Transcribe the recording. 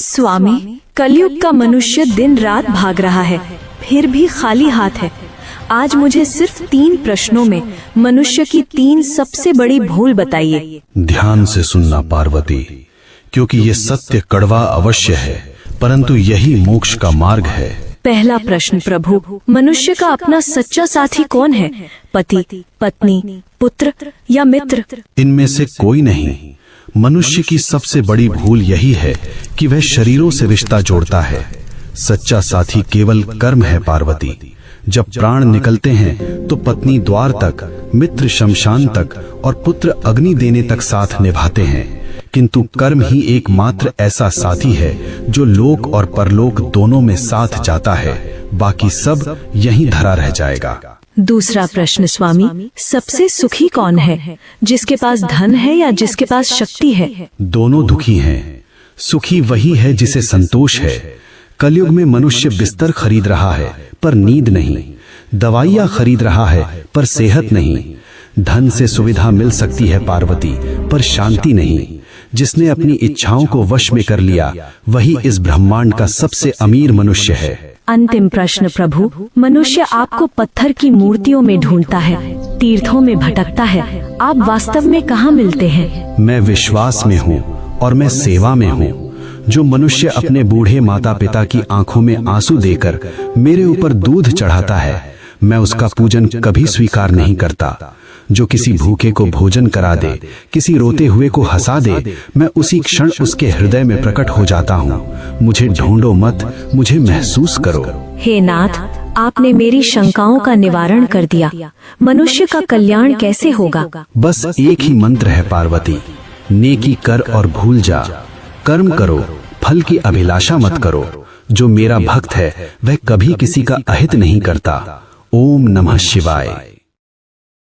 स्वामी, कलयुग का मनुष्य दिन रात भाग रहा है, फिर भी खाली हाथ है। आज मुझे सिर्फ 3 प्रश्नों में मनुष्य की 3 सबसे बड़ी भूल बताइए। ध्यान से सुनना पार्वती, क्योंकि ये सत्य कड़वा अवश्य है, परंतु यही मोक्ष का मार्ग है। पहला प्रश्न प्रभु, मनुष्य का अपना सच्चा साथी कौन है? पति, पत्नी, पुत्र या मित्र? इनमें से कोई नहीं। मनुष्य की सबसे बड़ी भूल यही है कि वह शरीरों से रिश्ता जोड़ता है। सच्चा साथी केवल कर्म है पार्वती। जब प्राण निकलते हैं तो पत्नी द्वार तक, मित्र शमशान तक और पुत्र अग्नि देने तक साथ निभाते हैं, किंतु कर्म ही एकमात्र ऐसा साथी है जो लोक और परलोक दोनों में साथ जाता है। बाकी सब यहीं धरा रह जाएगा। दूसरा प्रश्न स्वामी, सबसे सुखी कौन है? जिसके पास धन है या जिसके पास शक्ति है? दोनों दुखी हैं। सुखी वही है जिसे संतोष है। कलयुग में मनुष्य बिस्तर खरीद रहा है पर नींद नहीं, दवाइयाँ खरीद रहा है पर सेहत नहीं। धन से सुविधा मिल सकती है पार्वती, पर शांति नहीं। जिसने अपनी इच्छाओं को वश में कर लिया वही इस ब्रह्मांड का सबसे अमीर मनुष्य है। अंतिम प्रश्न प्रभु, मनुष्य आपको पत्थर की मूर्तियों में ढूंढता है, तीर्थों में भटकता है, आप वास्तव में कहाँ मिलते हैं? मैं विश्वास में हूँ और मैं सेवा में हूँ। जो मनुष्य अपने बूढ़े माता पिता की आंखों में आंसू देकर मेरे ऊपर दूध चढ़ाता है, मैं उसका पूजन कभी स्वीकार नहीं करता। जो किसी भूखे को भोजन करा दे, किसी रोते हुए को हंसा दे, मैं उसी क्षण उसके हृदय में प्रकट हो जाता हूँ। मुझे ढूंढो मत, मुझे महसूस करो। हे नाथ, आपने मेरी शंकाओं का निवारण कर दिया। मनुष्य का कल्याण कैसे होगा? बस एक ही मंत्र है पार्वती, नेकी कर और भूल जा। कर्म करो, फल की अभिलाषा मत करो। जो मेरा भक्त है वह कभी किसी का अहित नहीं करता। ओम नमः शिवाय।